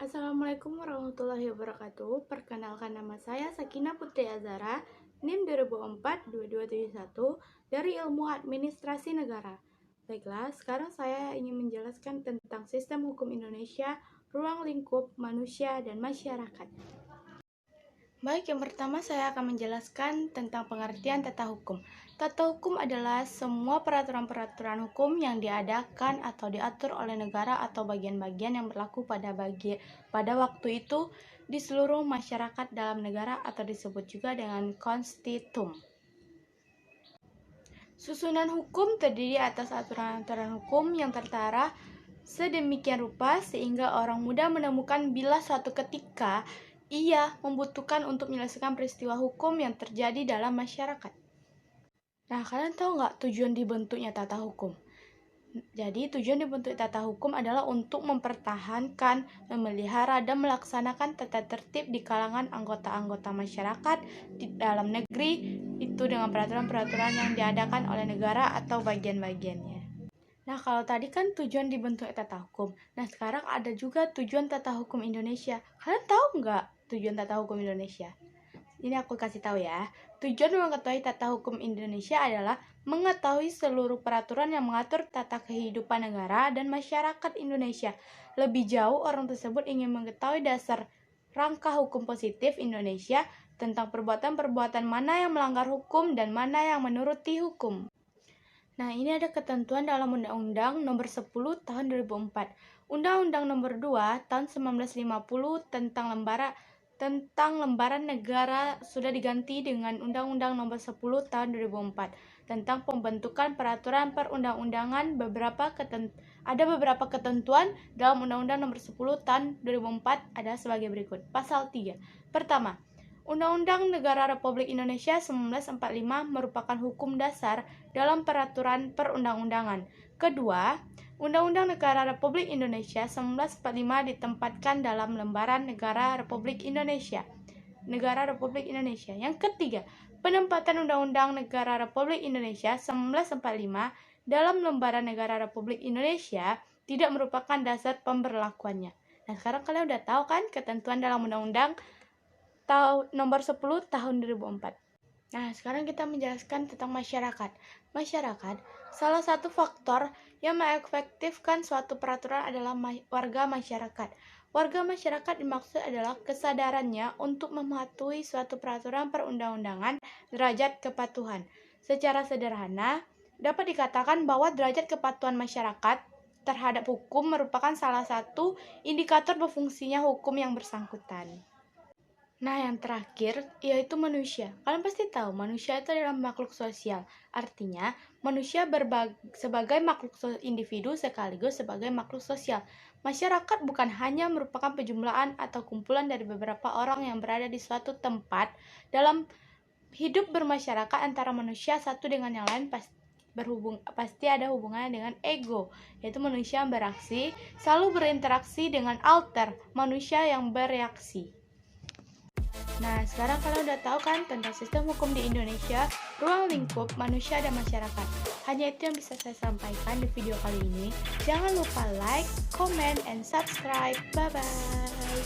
Assalamualaikum warahmatullahi wabarakatuh. Perkenalkan, nama saya Sakinah Putri Azhara, NIM 2004-2271 dari Ilmu Administrasi Negara. Baiklah, sekarang saya ingin menjelaskan tentang sistem hukum Indonesia, ruang lingkup manusia dan masyarakat. Baik, yang pertama saya akan menjelaskan tentang pengertian tata hukum. Tata hukum adalah semua peraturan-peraturan hukum yang diadakan atau diatur oleh negara atau bagian-bagian yang berlaku pada waktu itu di seluruh masyarakat dalam negara atau disebut juga dengan konstitum. Susunan hukum terdiri atas aturan-aturan hukum yang tertara sedemikian rupa sehingga orang mudah menemukan bila suatu ketika ia membutuhkan untuk menyelesaikan peristiwa hukum yang terjadi dalam masyarakat. Nah, kalian tahu nggak tujuan dibentuknya tata hukum? Jadi, tujuan dibentuk tata hukum adalah untuk mempertahankan, memelihara, dan melaksanakan tata tertib di kalangan anggota-anggota masyarakat di dalam negeri, itu dengan peraturan-peraturan yang diadakan oleh negara atau bagian-bagiannya. Nah, kalau tadi kan tujuan dibentuk tata hukum. Nah, sekarang ada juga tujuan tata hukum Indonesia. Kalian tahu nggak tujuan tata hukum Indonesia? Ini aku kasih tahu ya. Tujuan mengetahui tata hukum Indonesia adalah mengetahui seluruh peraturan yang mengatur tata kehidupan negara dan masyarakat Indonesia. Lebih jauh, orang tersebut ingin mengetahui dasar rangka hukum positif Indonesia tentang perbuatan-perbuatan mana yang melanggar hukum dan mana yang menuruti hukum. Nah, ini ada ketentuan dalam Undang-Undang Nomor 10 Tahun 2004. Undang-Undang Nomor 2 Tahun 1950 tentang lembaran negara sudah diganti dengan Undang-Undang Nomor 10 Tahun 2004 tentang pembentukan peraturan perundang-undangan. Ada beberapa ketentuan dalam Undang-Undang Nomor 10 Tahun 2004 ada sebagai berikut. Pasal 3. Pertama, Undang-Undang Negara Republik Indonesia 1945 merupakan hukum dasar dalam peraturan perundang-undangan. Kedua, Undang-Undang Negara Republik Indonesia 1945 ditempatkan dalam Lembaran Negara Republik Indonesia. Yang ketiga, penempatan Undang-Undang Negara Republik Indonesia 1945 dalam Lembaran Negara Republik Indonesia tidak merupakan dasar pemberlakuannya. Nah, sekarang kalian udah tahu kan ketentuan dalam Undang-Undang Nomor 10 Tahun 2004. Nah, sekarang kita menjelaskan tentang masyarakat. Masyarakat, salah satu faktor yang mengefektifkan suatu peraturan adalah warga masyarakat. Warga masyarakat dimaksud adalah kesadarannya untuk mematuhi suatu peraturan perundang-undangan derajat kepatuhan. Secara sederhana, dapat dikatakan bahwa derajat kepatuhan masyarakat terhadap hukum merupakan salah satu indikator berfungsinya hukum yang bersangkutan. Nah, yang terakhir yaitu manusia. Kalian pasti tahu manusia itu adalah makhluk sosial. Artinya, manusia sebagai makhluk individu sekaligus sebagai makhluk sosial. Masyarakat bukan hanya merupakan penjumlahan atau kumpulan dari beberapa orang yang berada di suatu tempat. Dalam hidup bermasyarakat antara manusia satu dengan yang lain pasti ada hubungannya dengan ego, yaitu manusia yang beraksi selalu berinteraksi dengan alter, manusia yang bereaksi. Nah, sekarang kalian udah tahu kan tentang sistem hukum di Indonesia, ruang lingkup manusia dan masyarakat. Hanya itu yang bisa saya sampaikan di video kali ini. Jangan lupa like, comment, and subscribe. Bye-bye.